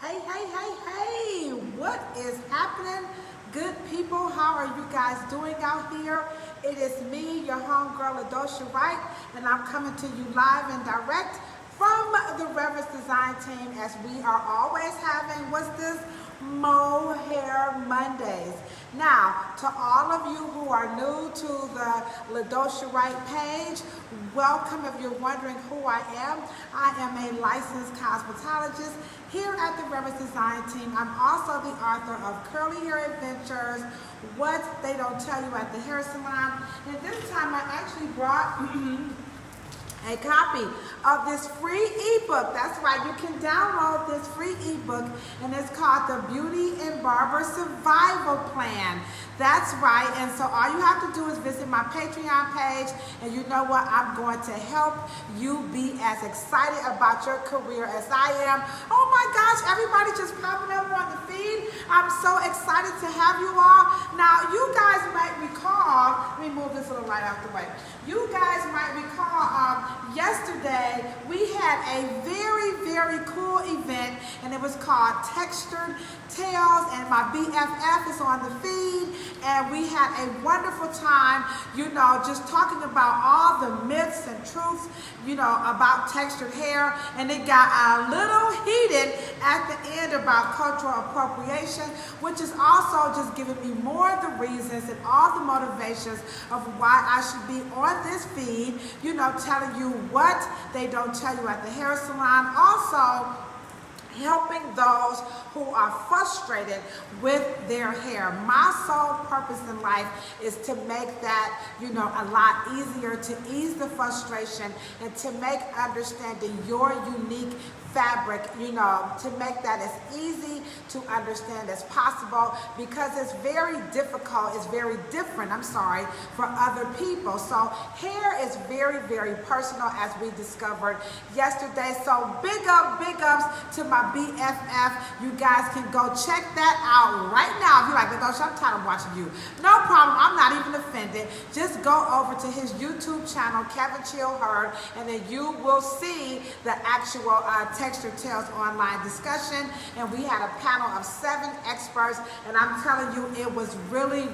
Hey, hey, hey, hey, what is happening? Good people, how are you guys doing out here? It is me, your homegirl, Unadulterated, and I'm coming to you live and direct from the Reverence Design Team as we are always having, what's this? Mohair Mondays. Now, to all of you who are new to the Unadulterated page, welcome. If you're wondering who I am a licensed cosmetologist here at the Reverence Design Team. I'm also the author of Curly Hair Adventures, What They Don't Tell You at the Hair Salon. And this time I actually brought a copy of this free ebook. That's right, you can download this free ebook, and it's called the Beauty and Barber Survival Plan. That's right, and so all you have to do is visit my Patreon page, and you know what? I'm going to help you be as excited about your career as I am. Oh my gosh, everybody just popping up on the feed. I'm so excited to have you all. Now, you guys might recall, let me move this little light out the way. You guys might recall yesterday we had a very cool event, and it was called Textured Tales, and my BFF is on the feed, and we had a wonderful time, you know, just talking about all the myths and truths, you know, about textured hair, and it got a little heated at the end about cultural appropriation, which is also just giving me more of the reasons and all the motivations of why I should be on this feed, you know, telling you what they don't tell you at the hair salon. Also, helping those who are frustrated with their hair. My sole purpose in life is to make that, you know, a lot easier, to ease the frustration and to make understanding your unique fabric, you know, to make that as easy to understand as possible, because it's very difficult, it's very different, for other people. So hair is very personal, as we discovered yesterday. So big ups to my BFF. You guys can go check that out right now. If you're like, I'm tired of watching you. No problem, I'm not even offended. Just go over to his YouTube channel, Kevin Chill Heard, and then you will see the actual Textured Tales online discussion. And we had a panel of 7 experts, and I'm telling you, it was really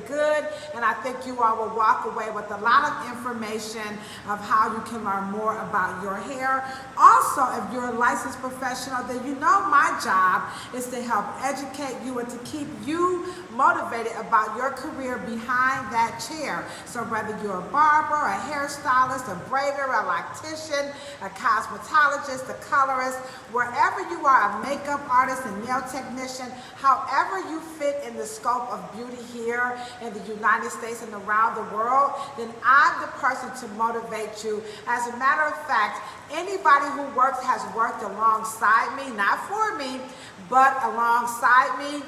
good. And I think you all will walk away with a lot of information of how you can learn more about your hair. Also, if you're a licensed professional, then you know my job is to help educate you and to keep you motivated about your career behind that chair. So whether you're a barber, a hairstylist, a braider, a loctician, a cosmetologist, a colorist, wherever you are, a makeup artist, a nail technician, however you fit in the scope of beauty here in the United States and around the world, then I'm the person to motivate you. As a matter of fact, anybody who has worked alongside me, not for me, but alongside me,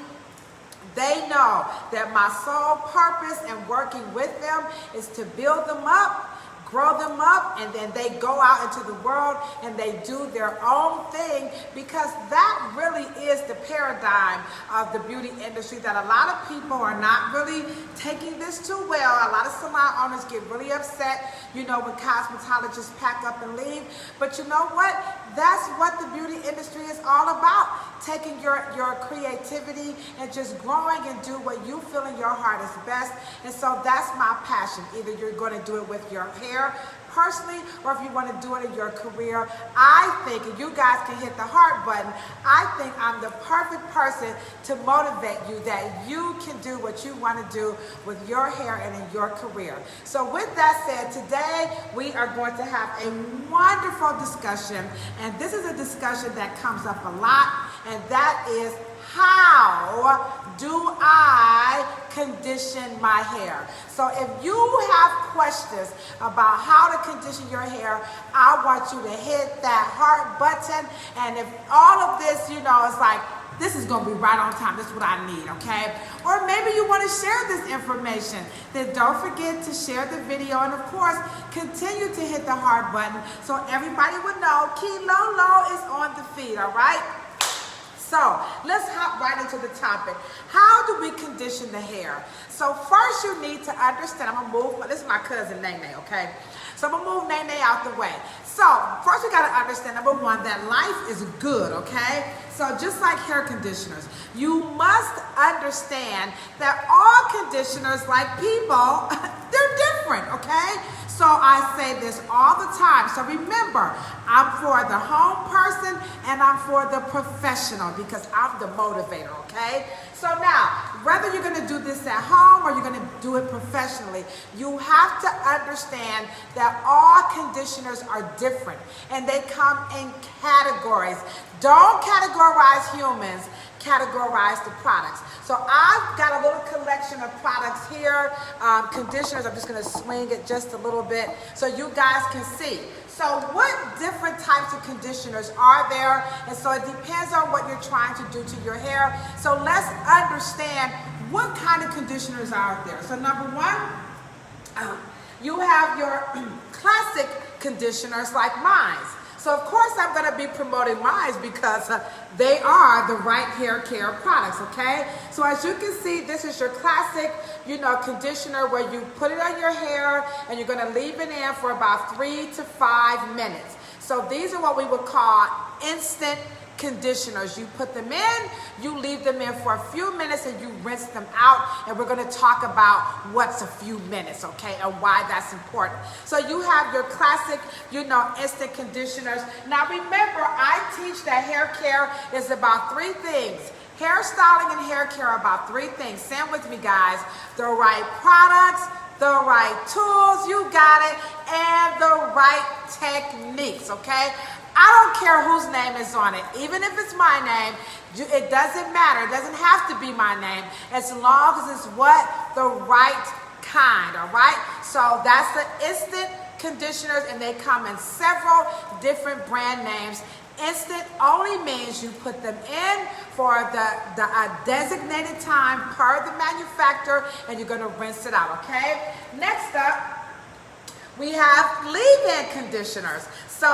they know that my sole purpose in working with them is to build them up, grow them up, and then they go out into the world and they do their own thing, because that really is the paradigm of the beauty industry, that a lot of people are not really taking this too well. A lot of salon owners get really upset, you know, when cosmetologists pack up and leave. But you know what? That's what the beauty industry is all about. Taking your creativity and just growing and do what you feel in your heart is best. And so that's my passion. Either you're going to do it with your hair personally, or if you want to do it in your career. I think, and you guys can hit the heart button, I think I'm the perfect person to motivate you, that you can do what you want to do with your hair and in your career. So with that said, today we are going to have a wonderful discussion, and this is a discussion that comes up a lot, and that is, how do I condition my hair? So if you have questions about how to condition your hair, I want you to hit that heart button. And if all of this, you know, is like, this is going to be right on time, this is what I need, okay? Or maybe you want to share this information, then don't forget to share the video, and of course, continue to hit the heart button so everybody would know Key Lolo is on the feed, all right? So let's hop right into the topic. How do we condition the hair? So first you need to understand, I'm gonna move, this is my cousin Nene, okay? So I'm gonna move Nene out the way. So first we gotta understand, number one, that life is good, okay? So just like hair conditioners, you must understand that all conditioners, like people, they're different, okay? So I say this all the time. So remember, I'm for the home person and I'm for the professional because I'm the motivator, okay? So now, whether you're gonna do this at home or you're gonna do it professionally, you have to understand that all conditioners are different and they come in categories. Don't categorize humans, categorize the products. So I've got a little collection of products here, conditioners. I'm just gonna swing it just a little bit so you guys can see. So what different types of conditioners are there? And so it depends on what you're trying to do to your hair. So let's understand what kind of conditioners are out there. So number one, you have your classic conditioners like mine. So of course I'm going to be promoting mine because they are the right hair care products, okay? So as you can see, this is your classic, conditioner where you put it on your hair and you're going to leave it in for about 3 to 5 minutes. So these are what we would call instant conditioners. You put them in, you leave them in for a few minutes and you rinse them out, and we're going to talk about what's a few minutes, okay, and why that's important. So you have your classic, instant conditioners. Now remember, I teach that hair care is about 3 things. Hairstyling and hair care are about 3 things. Stand with me, guys. The right products, the right tools, you got it, and the right techniques, okay? I don't care whose name is on it. Even if it's my name, it doesn't matter. It doesn't have to be my name as long as it's what? The right kind, all right? So that's the instant conditioners, and they come in several different brand names. Instant only means you put them in for the designated time per the manufacturer, and you're going to rinse it out, okay? Next up, we have leave-in conditioners. So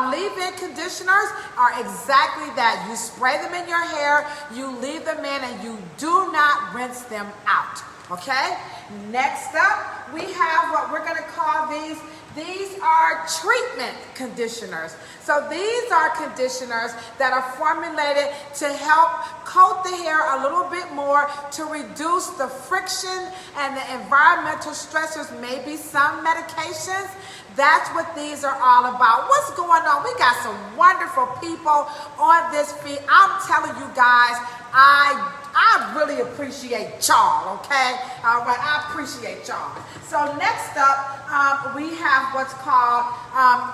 leave-in conditioners are exactly that. You spray them in your hair, you leave them in, and you do not rinse them out, okay? Next up, we have what we're gonna call these. These are treatment conditioners. So these are conditioners that are formulated to help coat the hair a little bit more to reduce the friction and the environmental stressors, maybe some medications. That's what these are all about. What's going on? We got some wonderful people on this feed. I'm telling you guys, I really appreciate y'all, okay? All right, I appreciate y'all. So next up, we have what's called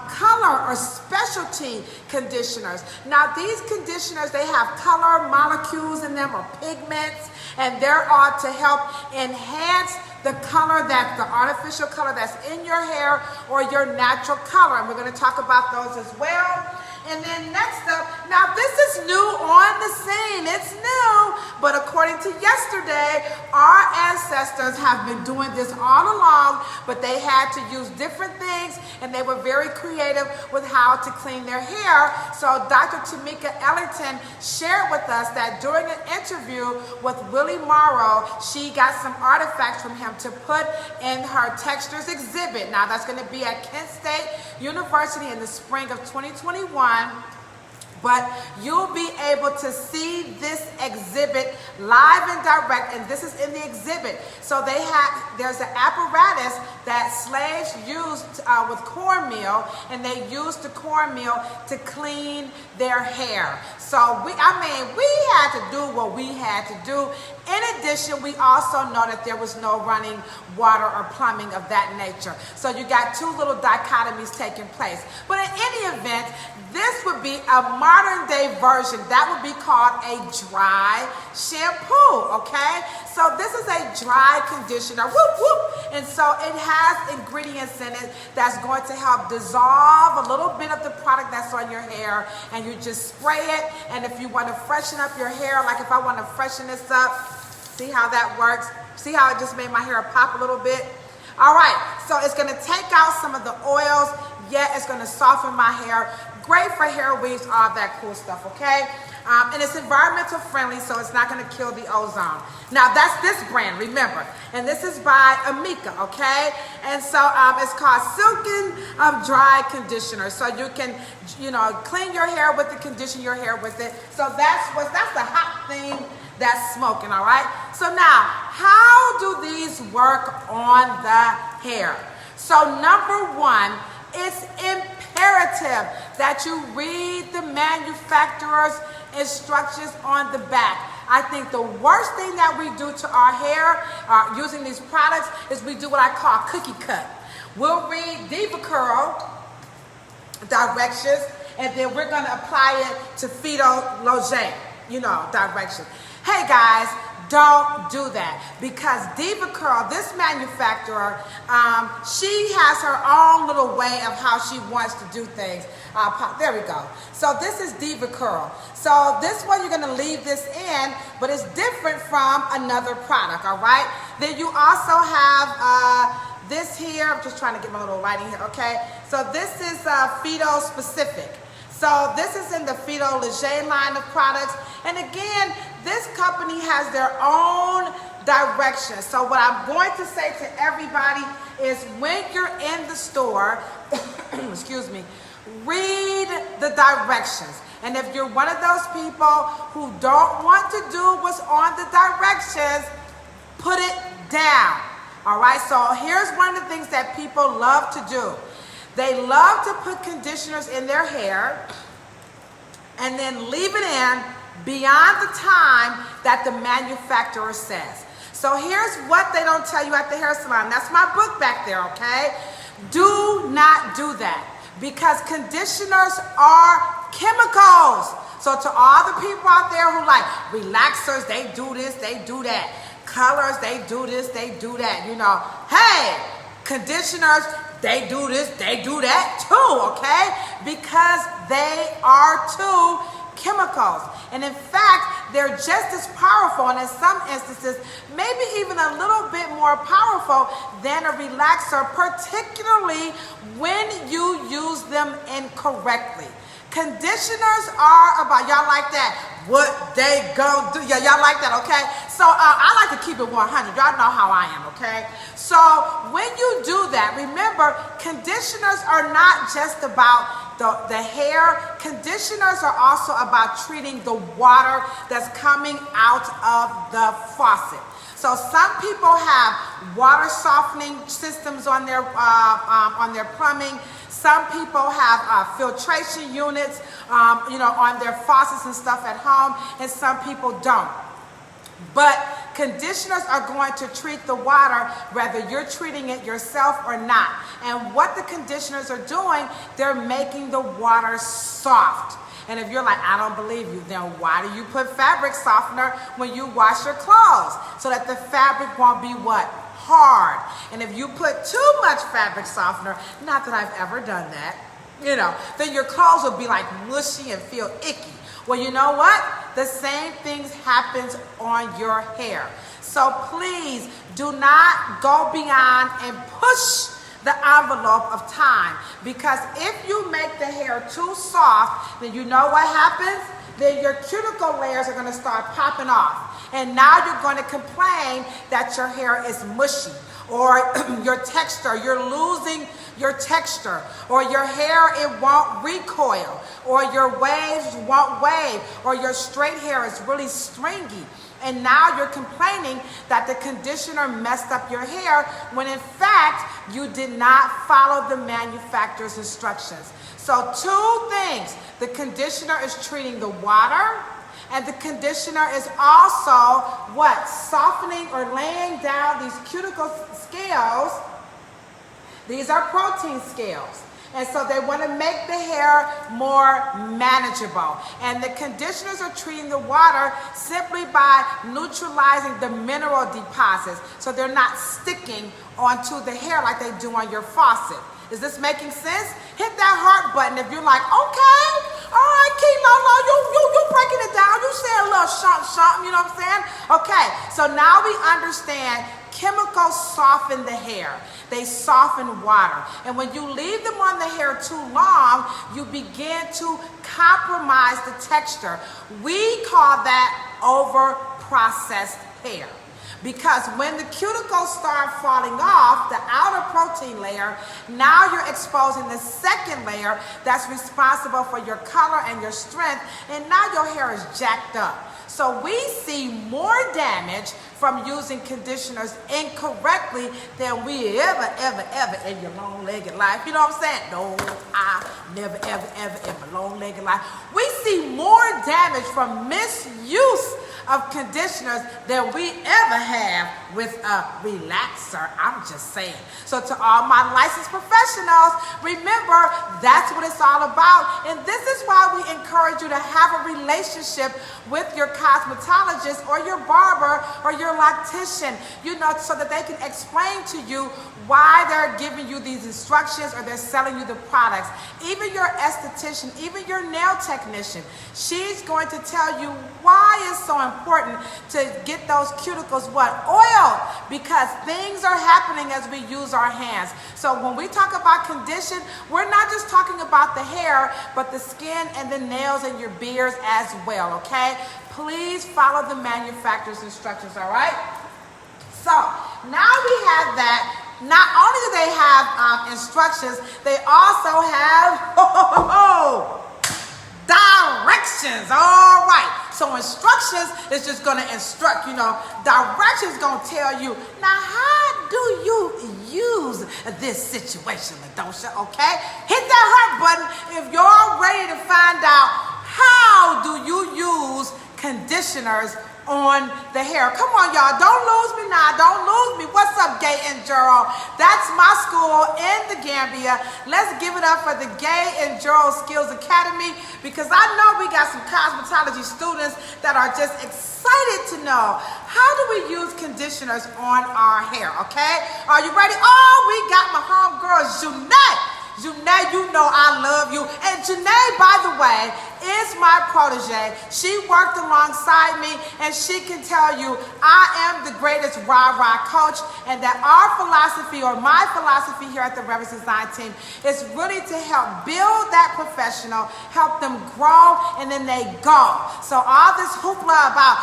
color or specialty conditioners. Now these conditioners, they have color molecules in them or pigments, and they're all to help enhance the color, the artificial color that's in your hair or your natural color. And we're going to talk about those as well. And then next up, now this is new on the scene. It's new, but according to yesterday, our ancestors have been doing this all along, but they had to use different things, and they were very creative with how to clean their hair. So Dr. Tamika Ellington shared with us that during an interview with Willie Morrow, she got some artifacts from him to put in her Textures exhibit. Now that's going to be at Kent State University in the spring of 2021. But you'll be able to see this exhibit live and direct, and this is in the exhibit. So there's an apparatus that slaves used with cornmeal, and they used the cornmeal to clean their hair. So we had to do what we had to do. In addition, we also know that there was no running water or plumbing of that nature. So you got 2 little dichotomies taking place. But in any event, this would be a modern day version. That would be called a dry shampoo, okay? So this is a dry conditioner, whoop, whoop. And so it has ingredients in it that's going to help dissolve a little bit of the product that's on your hair, and you just spray it. And if you want to freshen up your hair, like if I want to freshen this up, see how that works? See how it just made my hair pop a little bit? All right, so it's going to take out some of the oils, yet it's going to soften my hair. great for hair weaves, all that cool stuff, okay? And it's environmental friendly, so it's not gonna kill the ozone. Now that's this brand, remember. And this is by Amika, okay? And so it's called Silken Dry Conditioner. So you can, clean your hair with it, condition your hair with it. So that's the hot thing that's smoking, all right? So now, how do these work on the hair? So number one, it's imperative that you read the manufacturer's instructions on the back. I think the worst thing that we do to our hair using these products is we do what I call cookie cut. We'll read Diva Curl directions, and then we're gonna apply it to Phyto Loge, directions. Hey guys, don't do that, because Diva Curl, this manufacturer, she has her own little way of how she wants to do things. There we go. So this is Diva Curl. So this one you're gonna leave this in, but it's different from another product, all right? Then you also have this here. I'm just trying to get my little lighting here, okay? So this is Phyto specific. So this is in the Phyto Loge line of products. And again, this company has their own directions. So what I'm going to say to everybody is when you're in the store, excuse me, read the directions. And if you're one of those people who don't want to do what's on the directions, put it down. All right, so here's one of the things that people love to do. They love to put conditioners in their hair and then leave it in beyond the time that the manufacturer says. So here's what they don't tell you at the hair salon. That's my book back there, okay? Do not do that, because conditioners are chemicals. So to all the people out there who like relaxers, they do this, they do that. Colors, they do this, they do that. Hey, conditioners, they do this, they do that too, okay? Because they are too chemicals. And in fact, they're just as powerful, and in some instances, maybe even a little bit more powerful than a relaxer, particularly when you use them incorrectly. Conditioners are about, y'all like that, what they gonna do. Yeah, y'all like that, okay? So I like to keep it 100. Y'all know how I am, okay? So when you do that, remember, conditioners are not just about the hair. Conditioners are also about treating the water that's coming out of the faucet. So some people have water softening systems on their plumbing. Some people have filtration units, on their faucets and stuff at home, and some people don't. But conditioners are going to treat the water whether you're treating it yourself or not. And what the conditioners are doing, they're making the water soft. And if you're like, I don't believe you, then why do you put fabric softener when you wash your clothes? So that the fabric won't be what? Hard. And if you put too much fabric softener, not that I've ever done that, then your clothes will be like mushy and feel icky. Well, you know what? The same things happens on your hair. So please do not go beyond and push the envelope of time, because if you make the hair too soft, then you know what happens? Then your cuticle layers are going to start popping off. And now you're going to complain that your hair is mushy, or your texture, you're losing your texture, or your hair, it won't recoil, or your waves won't wave, or your straight hair is really stringy. And now you're complaining that the conditioner messed up your hair, when in fact, you did not follow the manufacturer's instructions. So two things: the conditioner is treating the water, and the conditioner is also what? Softening or laying down these cuticle scales. These are protein scales. And so they want to make the hair more manageable. And the conditioners are treating the water simply by neutralizing the mineral deposits, so they're not sticking onto the hair like they do on your faucet. Is this making sense? Hit that heart button if you're like, okay, all right, Kilo, you breaking it down. You say a little something, you know what I'm saying? Okay, so now we understand chemicals soften the hair. They soften water. And when you leave them on the hair too long, you begin to compromise the texture. We call that over-processed hair. Because when the cuticles start falling off, the outer protein layer, now you're exposing the second layer that's responsible for your color and your strength, and now your hair is jacked up. So we see more damage from using conditioners incorrectly than we ever in your long-legged life. You know what I'm saying? No, I never ever in my long-legged life. We see more damage from misuse of conditioners than we ever have with a relaxer. I'm just saying. So to all my licensed professionals, remember that's what it's all about. And this is why we encourage you to have a relationship with your cosmetologist or your barber or your loctician, so that they can explain to you why they're giving you these instructions or they're selling you the products. Even your esthetician, even your nail technician, she's going to tell you why it's so important to get those cuticles oiled, because things are happening as we use our hands. So when we talk about condition, we're not just talking about the hair, but the skin and the nails and your beards as well, okay? Please follow the manufacturer's instructions, all right? So now we have that. Not only do they have instructions, they also have directions. All right. So instructions is just going to instruct, Directions going to tell you, now how do you use this situation, LaDosha, okay? Hit that heart button if you're ready to find out how do you use conditioners on the hair. Come on, y'all. Don't lose me now. Don't lose me. What's up, Gay and Juro? That's my school in the Gambia. Let's give it up for the Gay and Juro Skills Academy, because I know we got some cosmetology students that are just excited to know, how do we use conditioners on our hair, okay? Are you ready? Oh, we got my homegirl, Janae. Janae, you know I love you. And Janae, by the way, is my protege. She worked alongside me, and she can tell you I am the greatest rah-rah coach, and that our philosophy, or my philosophy here at the Reverence Design Team, is really to help build that professional, help them grow, and then they go. So all this hoopla about,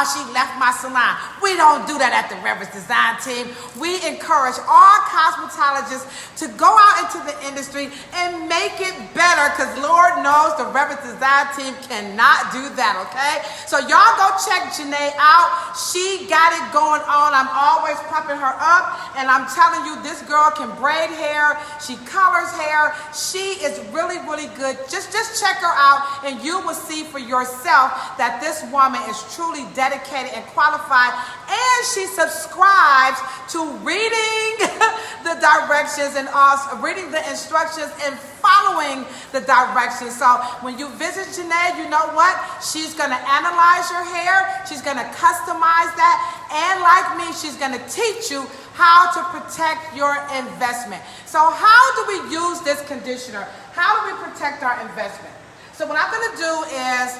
she left my salon. We don't do that at the Reverence Design Team. We encourage all cosmetologists to go out into the industry and make it better, because Lord knows the Reverence Design Team cannot do that, okay? So y'all go check Janae out. She got it going on. I'm always pumping her up, and I'm telling you, this girl can braid hair. She colors hair. She is really, really good. Just check her out, and you will see for yourself that this woman is truly dedicated and qualified, and she subscribes to reading the directions and also reading the instructions and following the directions. So when you visit Janae, you know what? She's going to analyze your hair. She's going to customize that. And like me, she's going to teach you how to protect your investment. So how do we use this conditioner? How do we protect our investment? So what I'm going to do is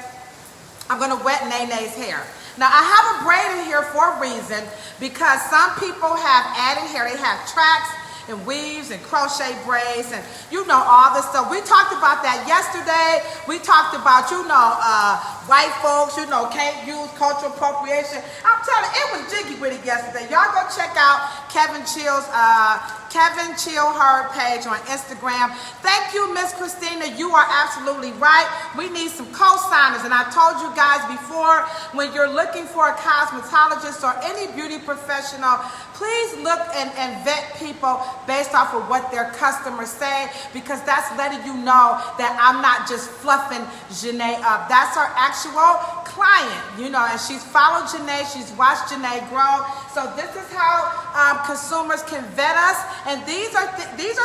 I'm going to wet Nene's hair. Now, I have a braid in here for a reason, because some people have added hair. They have tracks and weaves and crochet braids and all this stuff. We talked about that yesterday. We talked about, white folks, can't use cultural appropriation. I'm telling you, it was jiggy with it yesterday. Y'all go check out Kevin Chill Her page on Instagram. Thank you, Miss Christina. You are absolutely right. We need some co-signers. And I told you guys before, when you're looking for a cosmetologist or any beauty professional, please look and vet people based off of what their customers say, because that's letting you know that I'm not just fluffing Janae up. That's her actual client, and she's followed Janae, she's watched Janae grow. So this is how consumers can vet us And these are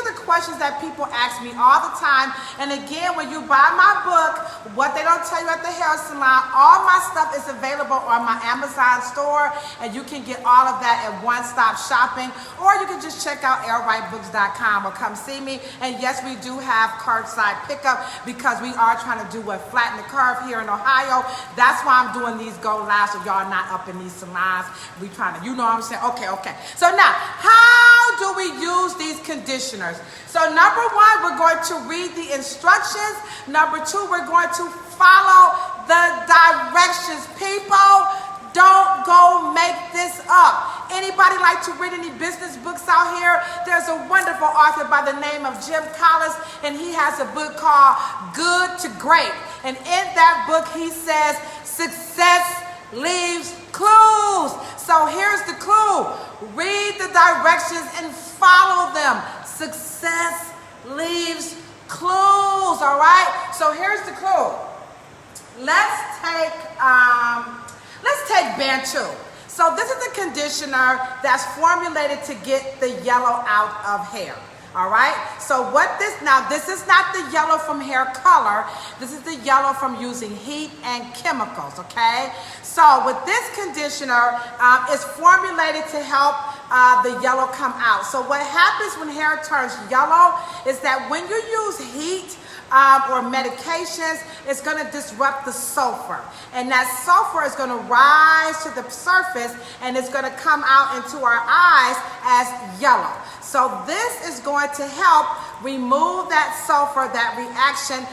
the questions that people ask me all the time. And again, when you buy my book, What They Don't Tell You at the Hair Salon, all my stuff is available on my Amazon store, and you can get all of that at one-stop shopping, or you can just check out airwritebooks.com or come see me. And yes, we do have curbside pickup because we are trying to do what, flatten the curve here in Ohio. That's why I'm doing these go live, so y'all not up in these salons. We trying to, you know what I'm saying? Okay. So now, how do we use these conditioners? So number one, we're going to read the instructions. Number two, we're going to follow the directions. People, don't go make this up. Anybody like to read any business books out here? There's a wonderful author by the name of Jim Collins, and he has a book called Good to Great. And in that book, he says, success leaves clues. So here's the clue. Read the directions and follow them. Success leaves clues, all right? So here's the clue. Let's take Bantu. So this is a conditioner that's formulated to get the yellow out of hair. All right, so this is not the yellow from hair color. This is the yellow from using heat and chemicals, okay? So with this conditioner, it's formulated to help the yellow come out. So what happens when hair turns yellow is that when you use heat or medications, it's going to disrupt the sulfur. And that sulfur is going to rise to the surface, and it's going to come out into our eyes as yellow. So this is going to help remove that sulfur, that reaction,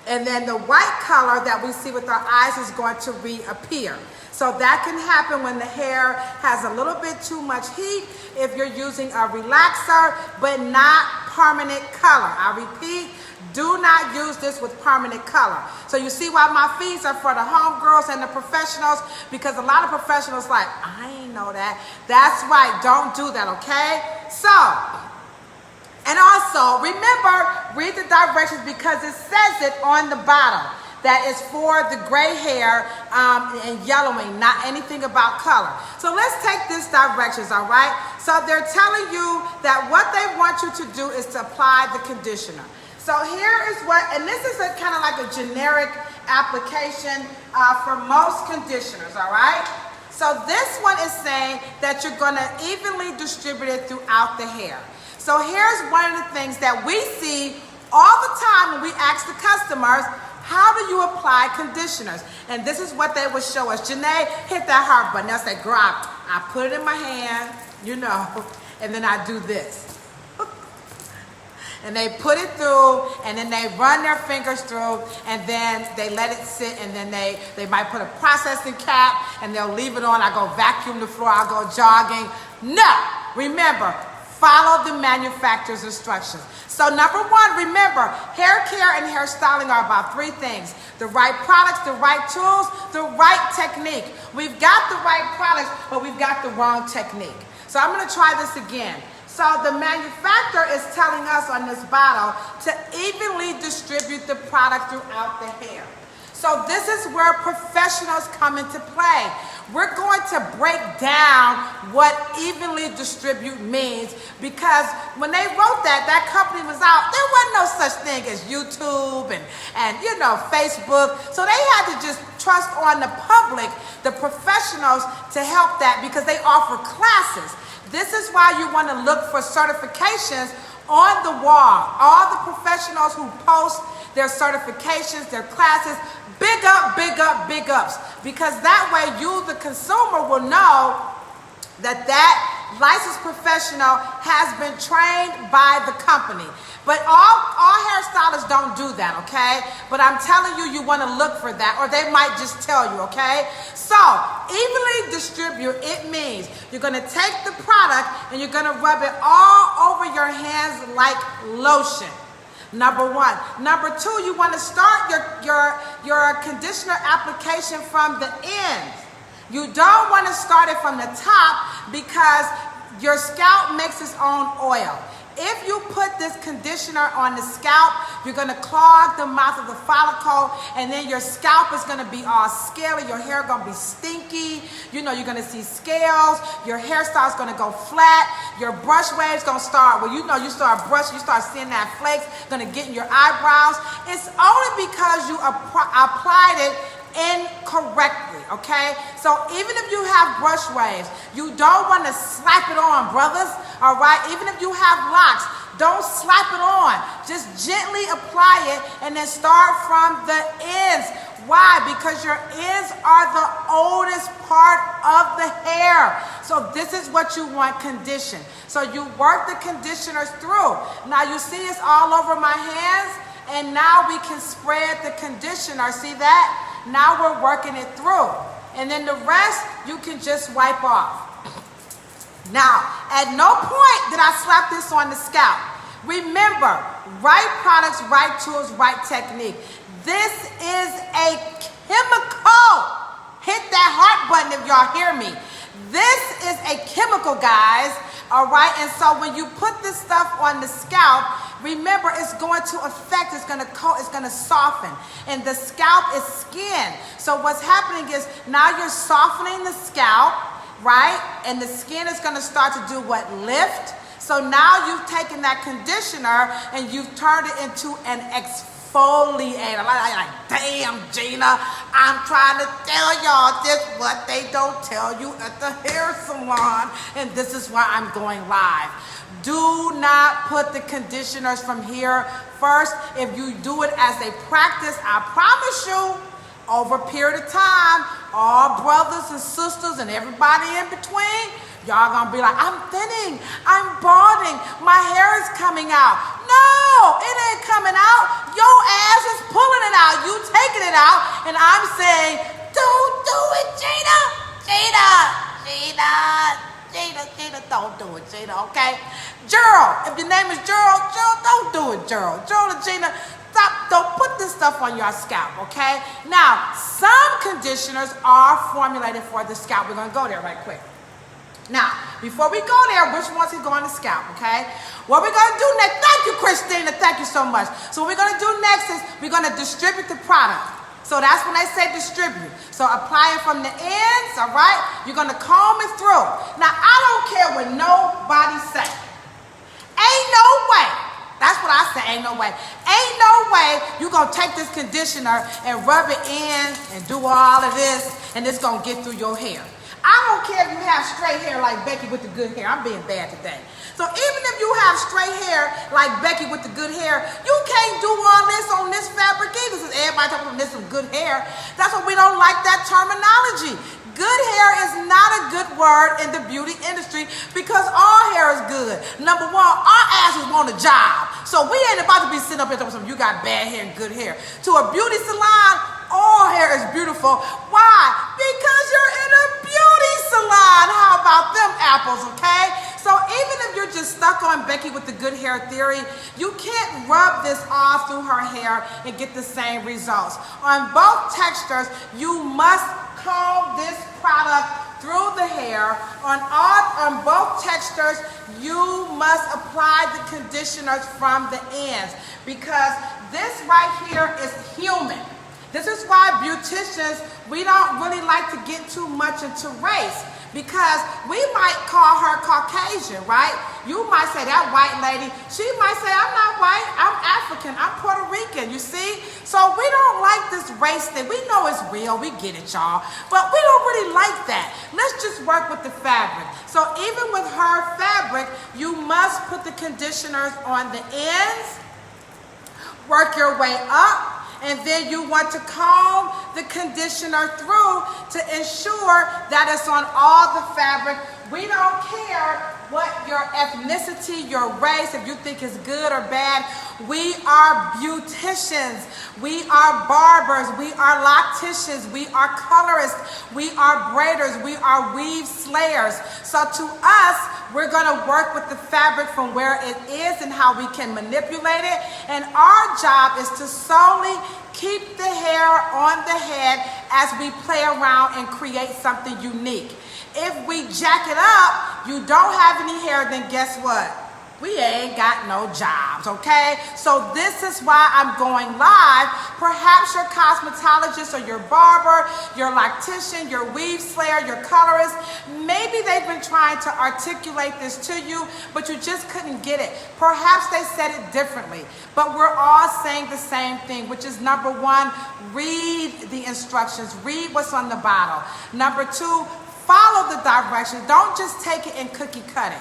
and then the white color that we see with our eyes is going to reappear. So that can happen when the hair has a little bit too much heat, if you're using a relaxer, but not permanent color. I repeat, do not use this with permanent color. So you see why my fees are for the homegirls and the professionals, because a lot of professionals like, I ain't know that. That's right, don't do that, okay? So, and also, remember, read the directions because it says it on the bottle. That is for the gray hair and yellowing, not anything about color. So let's take this directions, all right? So they're telling you that what they want you to do is to apply the conditioner. So here is what, and this is a kind of like a generic application for most conditioners, all right? So this one is saying that you're gonna evenly distribute it throughout the hair. So here's one of the things that we see all the time when we ask the customers, how do you apply conditioners? And this is what they would show us. Janae, hit that heart button. They'll say, girl, I put it in my hand, you know, and then I do this. And they put it through, and then they run their fingers through, and then they let it sit, and then they might put a processing cap, and they'll leave it on. I go vacuum the floor, I'll go jogging. No, remember, follow the manufacturer's instructions. So number one, remember, hair care and hair styling are about three things: the right products, the right tools, the right technique. We've got the right products, but we've got the wrong technique. So I'm gonna try this again. So the manufacturer is telling us on this bottle to evenly distribute the product throughout the hair. So this is where professionals come into play. We're going to break down what evenly distribute means, because when they wrote that, that company was out. There wasn't no such thing as YouTube and you know, Facebook. So they had to just trust on the public, the professionals, to help that, because they offer classes. This is why you want to look for certifications on the wall. All the professionals who post their certifications, their classes, big up, big up, big ups. Because that way you, the consumer, will know that that licensed professional has been trained by the company. But all hairstylists don't do that, okay? But I'm telling you, you want to look for that, or they might just tell you, okay? So, evenly distribute, it means you're going to take the product and you're going to rub it all over your hands like lotion. Number one. Number two, you want to start your conditioner application from the end. You don't want to start it from the top, because your scalp makes its own oil. if you put this conditioner on the scalp, you're going to clog the mouth of the follicle, and then your scalp is going to be all scaly. Your hair going to be stinky. You know, you're going to see scales. Your hairstyle is going to go flat. Your brush waves going to start, well, you know, you start brushing, you start seeing that flakes going to get in your eyebrows. It's only because you applied it incorrectly, okay? So even if you have brush waves, you don't want to slap it on, brothers, all right? Even if you have locks, don't slap it on. Just gently apply it and then start from the ends. Why? Because your ends are the oldest part of the hair. So this is what you want conditioned. So you work the conditioners through. Now you see it's all over my hands, and now we can spread the conditioner. See that? Now we're working it through. And then the rest, you can just wipe off. Now, at no point did I slap this on the scalp. Remember, right products, right tools, right technique. This is a chemical. Hit that heart button if y'all hear me. This is a chemical, guys. All right, and so when you put this stuff on the scalp, remember it's going to affect, it's going to coat, it's going to soften. And the scalp is skin. So what's happening is now you're softening the scalp, right? And the skin is going to start to do what? Lift. So now you've taken that conditioner and you've turned it into an exfoliator. Like, damn, Gina, I'm trying to tell y'all this, what they don't tell you at the hair salon. And this is why I'm going live. Do not put the conditioners from here first. If you do it as a practice, I promise you, over a period of time, all brothers and sisters and everybody in between, y'all gonna be like, I'm thinning, I'm balding, my hair is coming out. No, it ain't coming out. Your ass is pulling it out. You taking it out, and I'm saying, don't do it, Gina. Gina, don't do it, Gina, okay? Gerald, if your name is Gerald, don't do it, Gerald. Gerald and Gina, stop, don't put this stuff on your scalp, okay? Now, some conditioners are formulated for the scalp. We're gonna go there right quick. Now, before we go there, which ones can go on the scalp, okay? What we're gonna do next, thank you, Christina, thank you so much. So what we're gonna do next is we're gonna distribute the product. So that's when they say distribute. So apply it from the ends, all right? You're gonna comb it through. Now, I don't care what nobody say. Ain't no way. That's what I say, ain't no way. Ain't no way you're gonna take this conditioner and rub it in and do all of this and it's gonna get through your hair. I don't care if you have straight hair like Becky with the good hair. I'm being bad today. So even if you have straight hair like Becky with the good hair, you can't do all this on this fabric either. Since everybody talking about this some good hair. That's why we don't like that terminology. Good hair is not a good word in the beauty industry because all hair is good. Number one, our asses want a job. So we ain't about to be sitting up here talking about you got bad hair and good hair. To a beauty salon, all hair is beautiful. Why? Because you're in a beauty salon. How about them apples, okay? So even if you're just stuck on Becky with the good hair theory, you can't rub this all through her hair and get the same results. On both textures, you must comb this product through the hair. On both textures, you must apply the conditioners from the ends because this right here is human. This is why beauticians, we don't really like to get too much into race because we might call her Caucasian, right? You might say that white lady. She might say, I'm not white, I'm African, I'm Puerto Rican, you see? So we don't like this race thing. We know it's real, we get it, y'all, but we don't really like that. Let's just work with the fabric. So even with her fabric, you must put the conditioners on the ends, work your way up, and then you want to comb the conditioner through to ensure that it's on all the fabric. We don't care what your ethnicity, your race, if you think it's good or bad. We are beauticians. We are barbers. We are locticians. We are colorists. We are braiders. We are weave slayers. So to us, we're going to work with the fabric from where it is and how we can manipulate it. And our job is to solely keep the hair on the head as we play around and create something unique. If we jack it up, you don't have any hair, then guess what? we ain't got no jobs, okay? So this is why I'm going live. Perhaps your cosmetologist or your barber, your loctician, your weave slayer, your colorist, maybe they've been trying to articulate this to you, but you just couldn't get it. Perhaps they said it differently, but we're all saying the same thing, which is number one, read the instructions, read what's on the bottle. Number two, follow the directions. Don't just take it and cookie cut it.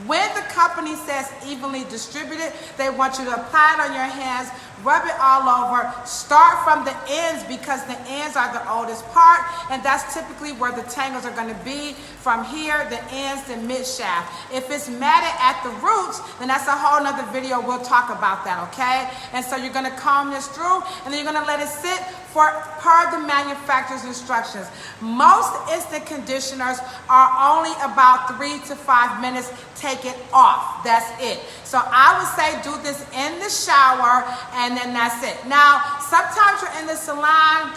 When the company says evenly distributed, they want you to apply it on your hands, rub it all over, start from the ends because the ends are the oldest part, and that's typically where the tangles are going to be. From here, the ends, the mid shaft. If it's matted at the roots, then that's a whole nother video. We'll talk about that, okay? And so you're going to comb this through, and then you're going to let it sit per the manufacturer's instructions. Most instant conditioners are only about 3 to 5 minutes. Take it off. That's it. So I would say do this in the shower, and then that's it. Now, sometimes you're in the salon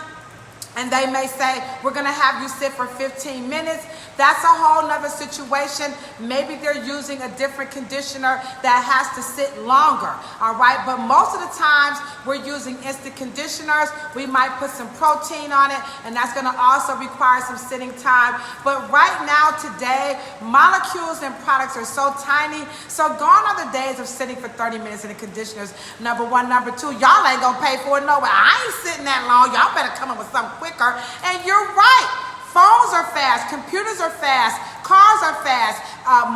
and they may say, we're gonna have you sit for 15 minutes. That's a whole nother situation. Maybe they're using a different conditioner that has to sit longer, all right? But most of the times we're using instant conditioners. We might put some protein on it, and that's gonna also require some sitting time. But right now, today, molecules and products are so tiny, so gone are the days of sitting for 30 minutes in the conditioners, number one. Number two, y'all ain't gonna pay for it no way. I ain't sitting that long. Y'all better come up with something quicker. And you're right. Phones are fast, computers are fast, cars are fast,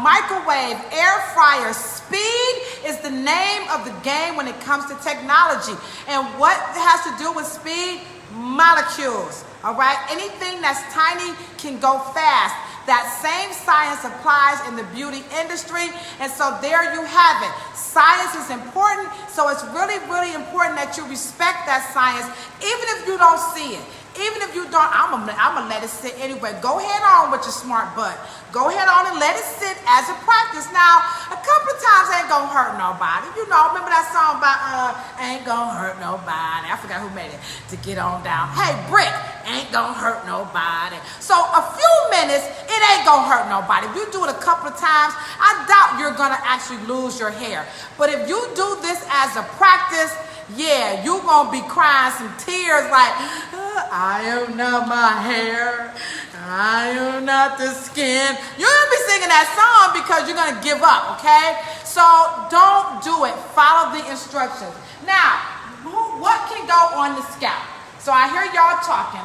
microwave, air fryer. Speed is the name of the game when it comes to technology. And what has to do with speed? Molecules, all right? Anything that's tiny can go fast. That same science applies in the beauty industry, and so there you have it. Science is important, so it's really, really important that you respect that science, even if you don't see it. Even if you don't, I'm gonna let it sit anyway. Go ahead on with your smart butt. Go ahead on and let it sit as a practice. Now, a couple of times ain't gonna hurt nobody. You know, remember that song by Ain't Gonna Hurt Nobody? I forgot who made it. To get on down. Hey, Brick, ain't gonna hurt nobody. So a few minutes, it ain't gonna hurt nobody. If you do it a couple of times, I doubt you're gonna actually lose your hair. But if you do this as a practice, yeah, you're gonna be crying some tears like, I am not my hair, I am not the skin. You're gonna be singing that song because you're gonna give up, okay? So don't do it. Follow the instructions. Now, what can go on the scalp? So I hear y'all talking.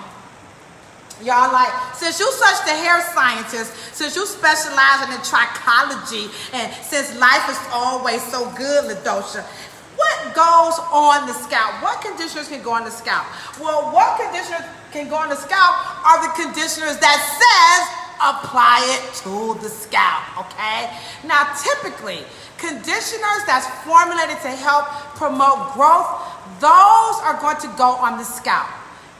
Y'all like, since you such the hair scientist, since you specialize in the trichology, and since life is always so good, LaDosha, what goes on the scalp? What conditioners can go on the scalp? Well, what conditioners can go on the scalp are the conditioners that says apply it to the scalp, okay? Now, typically, conditioners that's formulated to help promote growth, those are going to go on the scalp.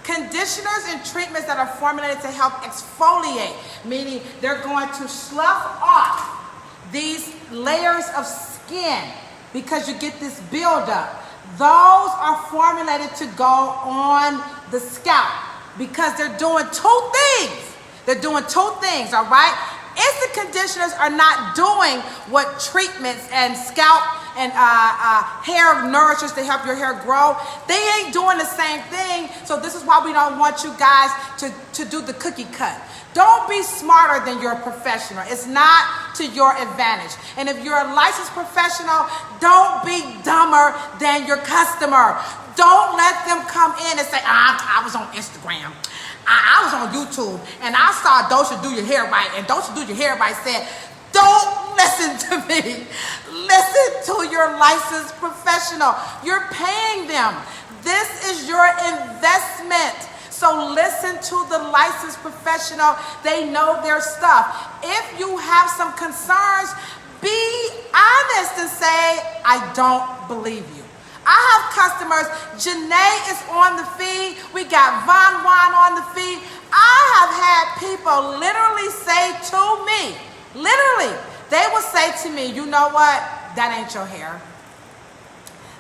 Conditioners and treatments that are formulated to help exfoliate, meaning they're going to slough off these layers of skin because you get this buildup. Those are formulated to go on the scalp because they're doing two things. They're doing two things, all right? Instant conditioners are not doing what treatments and scalp and hair nourishers to help your hair grow. They ain't doing the same thing. So this is why we don't want you guys to do the cookie cut. Don't be smarter than your professional. It's not to your advantage. And if you're a licensed professional, don't be dumber than your customer. Don't let them come in and say, I was on Instagram. I was on YouTube and I saw Dosha Do Your Hair Right, and Dosha Do Your Hair Right said, don't listen to me. Listen to your licensed professional. You're paying them. This is your investment. So listen to the licensed professional. They know their stuff. If you have some concerns, be honest and say, I don't believe you. I have customers. Janae is on the feed. We got Von Juan on the feed. I have had people literally say to me, they will say to me, you know what? That ain't your hair.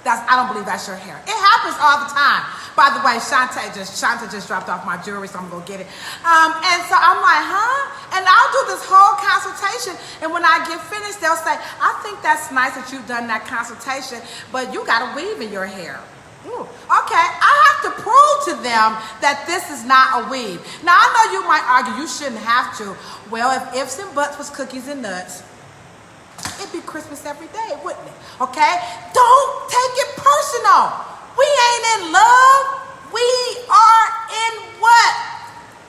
I don't believe that's your hair. It happens all the time. By the way, Shanta just dropped off my jewelry, so I'm gonna go get it. And so I'm like, huh? And I'll do this whole consultation, and when I get finished, they'll say, I think that's nice that you've done that consultation, but you got a weave in your hair. Ooh, okay, I have to prove to them that this is not a weave. Now, I know you might argue you shouldn't have to. Well, if ifs and buts was cookies and nuts, it'd be Christmas every day, wouldn't it? Okay? Don't take it personal. We ain't in love. We are in what?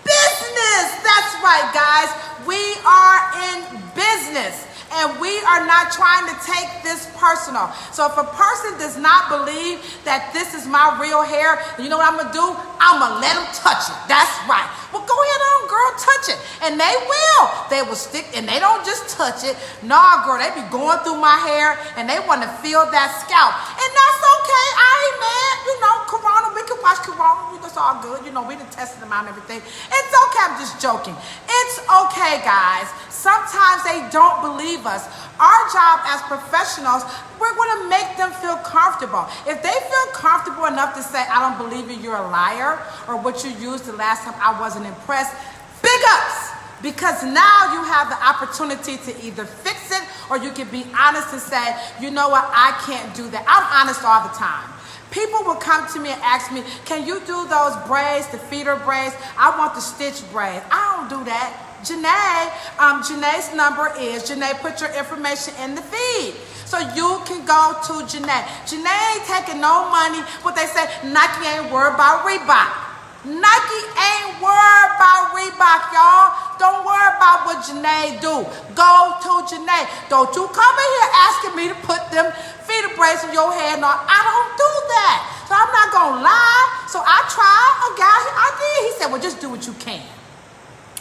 Business. That's right, guys. We are in business. And we are not trying to take this personal. So if a person does not believe that this is my real hair, you know what I'm going to do? I'm going to let them touch it. That's right. Well, go ahead on, girl, touch it. And they will. They will stick, and they don't just touch it. Nah, girl, they be going through my hair, and they want to feel that scalp. And that's okay. I ain't mad. You know, Corona, we can watch Corona. That's all good. You know, we done tested them out and everything. It's okay. I'm just joking. It's okay, guys. Sometimes they don't believe us. Our job as professionals, we're going to make them feel comfortable. If they feel comfortable enough to say, I don't believe you, you're a liar, or what you used the last time I wasn't impressed, big ups. Because now you have the opportunity to either fix it, or you can be honest and say, you know what, I can't do that. I'm honest all the time. People will come to me and ask me, can you do those braids, the feeder braids? I want the stitch braids. I don't do that. Janae's number is, Janae, put your information in the feed. So you can go to Janae. Janae ain't taking no money. What they say, Nike ain't worried about Reebok. Nike ain't worried about Reebok, y'all. Don't worry about what Janae do. Go to Janae. Don't you come in here asking me to put them feeder braids in your hair. No, I don't do that. So I'm not going to lie. So I tried. A guy, I did. He said, well, just do what you can.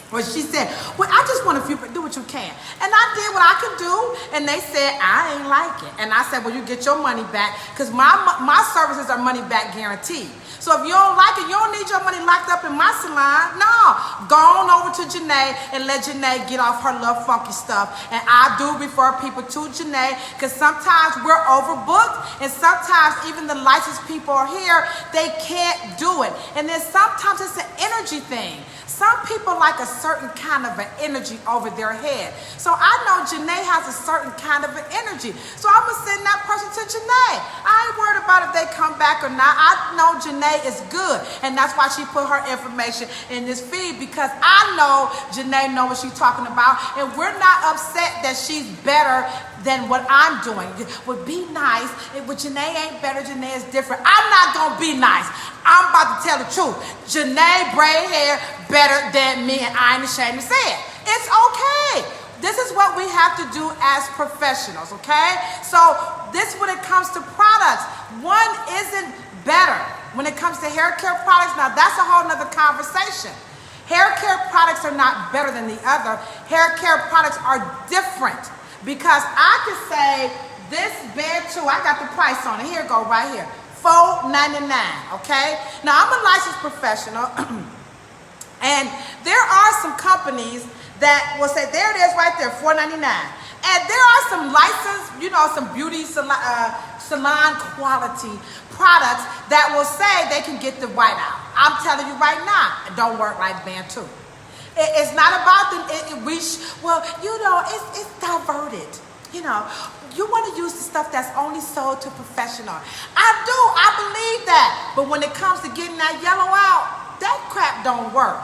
Or she said, well, I just want a few, but do what you can. And I did what I could do, and they said, I ain't like it. And I said, well, you get your money back, because my services are money back guaranteed. So if you don't like it, you don't need your money locked up in my salon. No, go on over to Janae and let Janae get off her little funky stuff. And I do refer people to Janae, because sometimes we're overbooked, and sometimes even the licensed people are here, they can't do it. And then sometimes it's an energy thing. Some people like a certain kind of an energy over their head. So I know Janae has a certain kind of an energy. So I'm going to send that person to Janae. I ain't worried about if they come back or not. I know Janae is good. And that's why she put her information in this feed, because I know Janae knows what she's talking about. And we're not upset that she's better than what I'm doing. Well, be nice. Well, Janae ain't better. Janae is different. I'm not going to be nice. I'm about to tell the truth. Janae braid hair better than me, and I ain't ashamed to say it. It's okay. This is what we have to do as professionals, okay? So this, when it comes to products, one isn't better. When it comes to hair care products, now that's a whole nother conversation. Hair care products are not better than the other. Hair care products are different, because I could say this bed too, I got the price on it. Here it go right here. $4.99, okay? Now, I'm a licensed professional, and there are some companies that will say, there it is right there, $4.99. And there are some licensed, you know, some beauty salon quality products that will say they can get the white out. I'm telling you right now, it don't work like Bantu. It's not about them. Well, you know, it's diverted. You know, you want to use the stuff that's only sold to professional. I believe that. But when it comes to getting that yellow out, that crap don't work.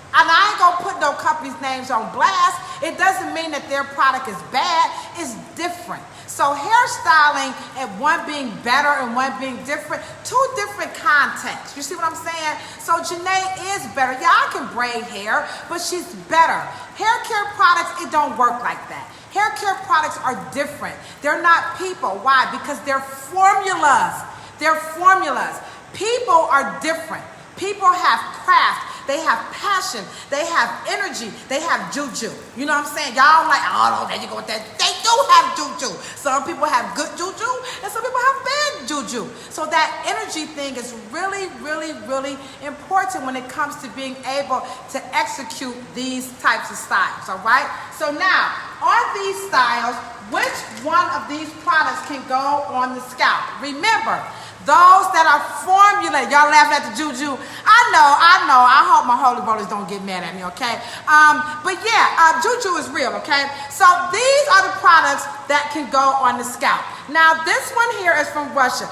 And I ain't going to put no company's names on blast. It doesn't mean that their product is bad. It's different. So hairstyling and one being better and one being different, two different contexts. You see what I'm saying? So Janae is better. Yeah, I can braid hair, but she's better. Hair care products, it don't work like that. Hair care products are different. They're not people. Why? Because they're formulas. They're formulas. People are different. People have craft. They have passion. They have energy. They have juju. You know what I'm saying? Y'all like, oh, there you go with that. They do have juju. Some people have good juju, and some people have bad juju. So that energy thing is really, really, really important when it comes to being able to execute these types of styles, all right? So now, on these styles, which one of these products can go on the scalp? Remember, Those that are formulated, y'all laughing at the juju. I know. I hope my holy rollers don't get mad at me, okay? But yeah, juju is real, okay? So these are the products that can go on the scalp. Now this one here is from Russia.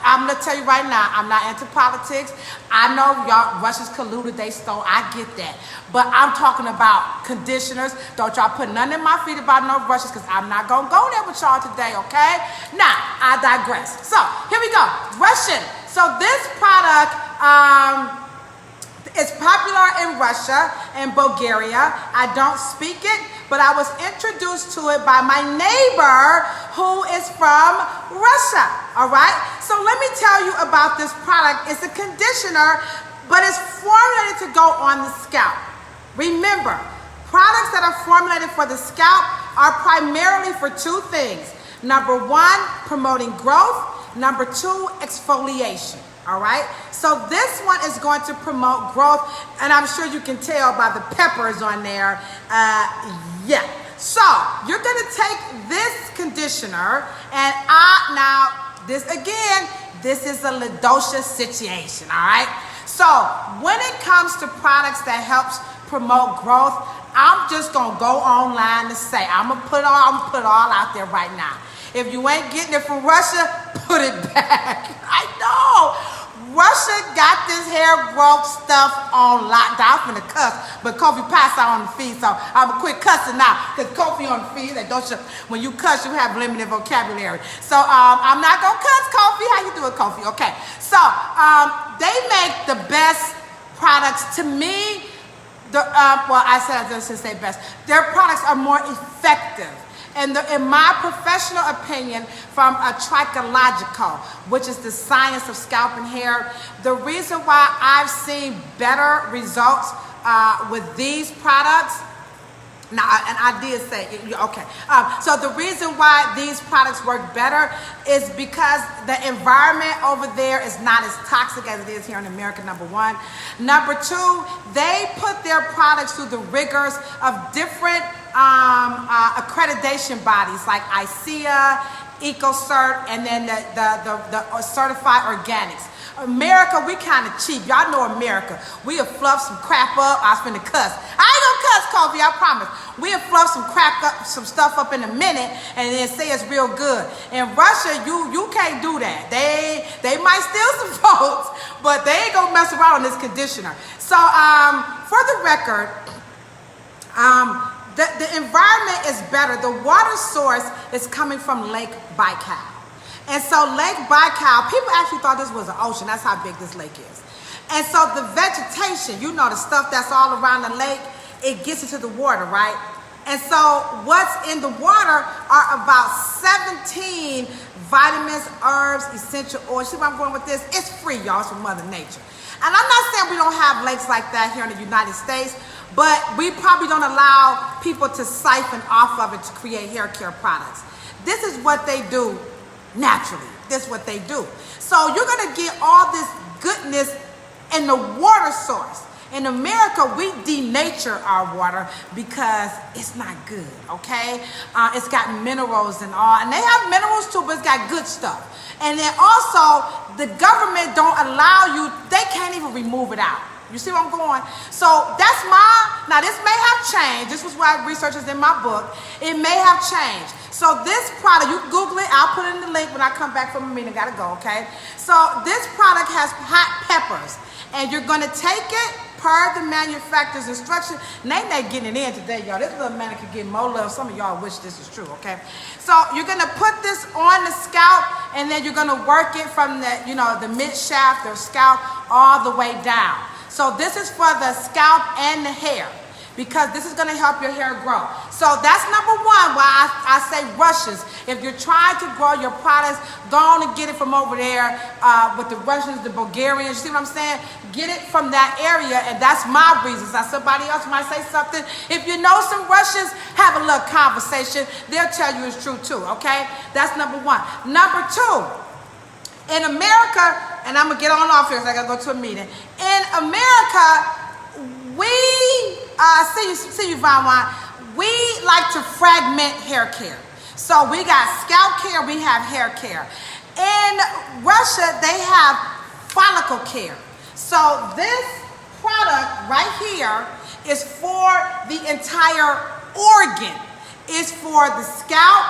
I'm gonna tell you right now, I'm not into politics. I know y'all, Russia's colluded, they stole, I get that. But I'm talking about conditioners. Don't y'all put nothing in my feet about no Russians, because I'm not gonna go there with y'all today, okay? Now, I digress. So, here we go, Russian. So this product, it's popular in Russia and Bulgaria. I don't speak it, but I was introduced to it by my neighbor who is from Russia, all right? So let me tell you about this product. It's a conditioner, but it's formulated to go on the scalp. Remember, products that are formulated for the scalp are primarily for two things. Number one, promoting growth. Number two, exfoliation. All right, so this one is going to promote growth, and I'm sure you can tell by the peppers on there. Yeah, so you're gonna take this conditioner, and this is a ladocious situation. All right, so when it comes to products that helps promote growth, I'm just gonna go online to say I'm gonna put all out there right now. If you ain't getting it from Russia, put it back. I know. Russia got this hair growth stuff on lockdown. I'm finna cuss, but Kofi passed out on the feed, so I'm gonna quit cussing now, because Kofi on the feed, like, when you cuss, you have limited vocabulary. So I'm not gonna cuss, Kofi. How you doing, Kofi? Okay. So they make the best products to me. I should say best. Their products are more effective. And in my professional opinion, from a trichological, which is the science of scalp and hair, the reason why I've seen better results with these products, now, and I did say, okay. So the reason why these products work better is because the environment over there is not as toxic as it is here in America, number one. Number two, they put their products through the rigors of different accreditation bodies like ICEA, EcoCert, and then the certified organics. America, we kind of cheap. Y'all know America. We'll fluff some crap up. I was finna cuss. I ain't gonna cuss, Kobe, I promise. We'll fluff some stuff up in a minute and then say it's real good. In Russia, you can't do that. They might steal some votes, but they ain't gonna mess around on this conditioner. So for the record, the environment is better. The water source is coming from Lake Baikal. And so Lake Baikal, people actually thought this was an ocean. That's how big this lake is. And so the vegetation, you know, the stuff that's all around the lake, it gets into the water, right? And so what's in the water are about 17 vitamins, herbs, essential oils. See where I'm going with this? It's free, y'all. It's from Mother Nature. And I'm not saying we don't have lakes like that here in the United States, but we probably don't allow people to siphon off of it to create hair care products. This is what they do naturally. This is what they do. So you're gonna get all this goodness in the water source. In America, we denature our water because it's not good, okay? It's got minerals and all, and they have minerals too, but it's got good stuff. And then also, the government don't allow you, they can't even remove it out. You see where I'm going? So that's now this may have changed. This was why researchers in my book. It may have changed. So this product, you can Google it. I'll put it in the link when I come back from a meeting. Gotta go, okay? So this product has hot peppers. And you're gonna take it per the manufacturer's instruction. Nate getting it in today, y'all. This little man could get more love. Some of y'all wish this is true, okay? So you're gonna put this on the scalp, and then you're gonna work it from the mid shaft or scalp all the way down. So this is for the scalp and the hair, because this is gonna help your hair grow. So that's number one why I say Russians. If you're trying to grow your products, go on and get it from over there with the Russians, the Bulgarians, you see what I'm saying? Get it from that area, and that's my reasons. Now somebody else might say something. If you know some Russians, have a little conversation. They'll tell you it's true too, okay? That's number one. Number two, in America, and I'm gonna get on off here because I gotta go to a meeting. In America, we see you, Von. We like to fragment hair care. So we got scalp care, we have hair care. In Russia, they have follicle care. So this product right here is for the entire organ. It's for the scalp,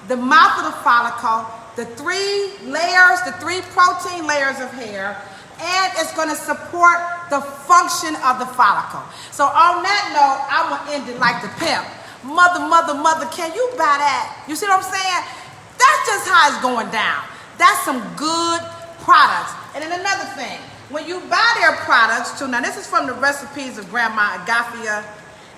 the mouth of the follicle, the 3 layers, the 3 protein layers of hair, and it's going to support the function of the follicle. So on that note, I'm going to end it like the pimp. Mother, can you buy that? You see what I'm saying? That's just how it's going down. That's some good products. And then another thing, when you buy their products too, now this is from the recipes of Grandma Agafia.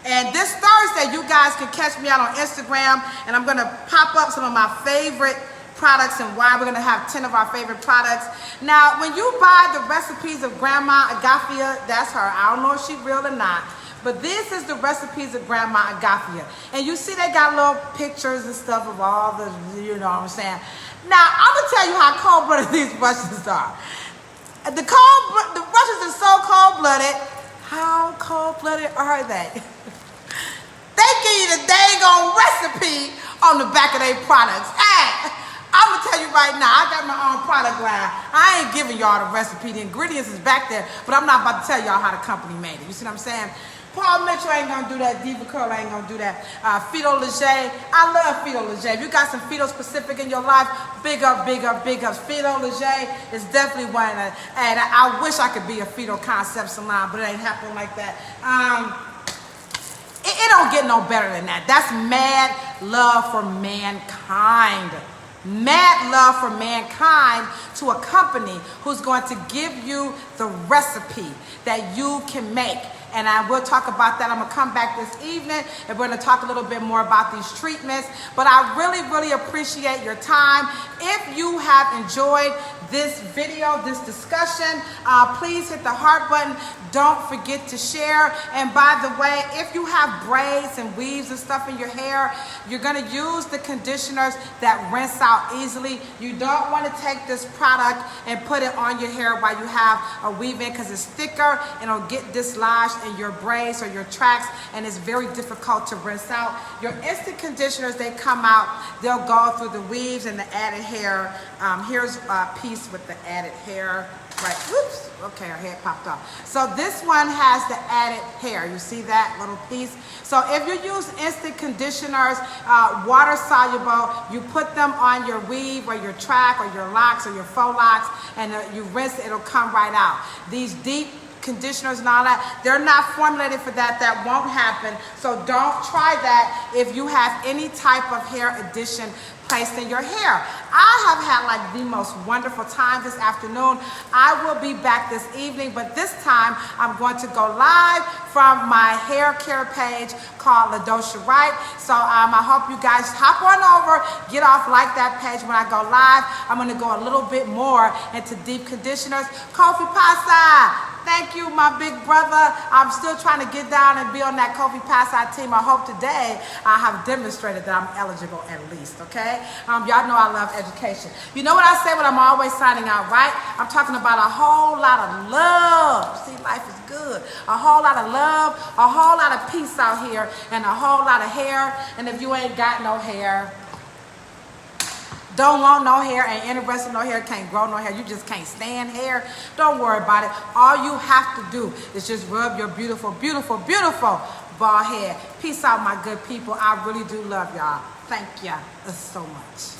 And this Thursday, you guys can catch me out on Instagram, and I'm going to pop up some of my favorite products and why. We're going to have 10 of our favorite products. Now, when you buy the recipes of Grandma Agafia, that's her. I don't know if she's real or not. But this is the recipes of Grandma Agafia. And you see they got little pictures and stuff of all the, you know what I'm saying. Now, I'm going to tell you how cold-blooded these Russians are. The Russians are so cold-blooded. How cold-blooded are they? They give you the dang on recipe on the back of their products. Hey, I'm going to tell you right now, I got my own product line. I ain't giving y'all the recipe. The ingredients is back there, but I'm not about to tell y'all how the company made it. You see what I'm saying? Paul Mitchell ain't going to do that. Diva Curl ain't going to do that. Fido Leger. I love Fido Leger. If you got some Fido specific in your life, big up. Fido Leger is definitely one of them. And I wish I could be a Fido concept salon, but it ain't happening like that. It don't get no better than that. That's mad love for mankind. Mad love for mankind to a company who's going to give you the recipe that you can make. And I will talk about that. I'm going to come back this evening and we're going to talk a little bit more about these treatments. But I really appreciate your time. If you have enjoyed this video, this discussion, please hit the heart button. Don't forget to share. And by the way, if you have braids and weaves and stuff in your hair, you're going to use the conditioners that rinse out easily. You don't want to take this product and put it on your hair while you have a weave in because it's thicker and it'll get dislodged in your braids or your tracks, and it's very difficult to rinse out. Your instant conditioners, they come out, they'll go through the weaves and the added hair. Here's a piece with the added hair. Right, whoops, okay, her head popped off. So this one has the added hair. You see that little piece? So if you use instant conditioners, water soluble, you put them on your weave or your track or your locks or your faux locks, and you rinse it, it'll come right out. These deep conditioners and all that, they're not formulated for that. That won't happen. So don't try that if you have any type of hair addition placed in your hair. I have had like the most wonderful time this afternoon. I will be back this evening, but this time I'm going to go live from my hair care page called LaDosha Wright. So I hope you guys hop on over, get off like that page when I go live. I'm going to go a little bit more into deep conditioners. Kofi Pasa. Thank you, my big brother. I'm still trying to get down and be on that Kofi Pasa team. I hope today I have demonstrated that I'm eligible at least, okay? Y'all know I love education. You know what I say when I'm always signing out, right? I'm talking about a whole lot of love. See, life is good. A whole lot of love, a whole lot of peace out here, and a whole lot of hair. And if you ain't got no hair, don't want no hair, ain't interested in no hair, can't grow no hair, you just can't stand hair, don't worry about it. All you have to do is just rub your beautiful bald head. Peace out, my good people. I really do love y'all. Thank you so much.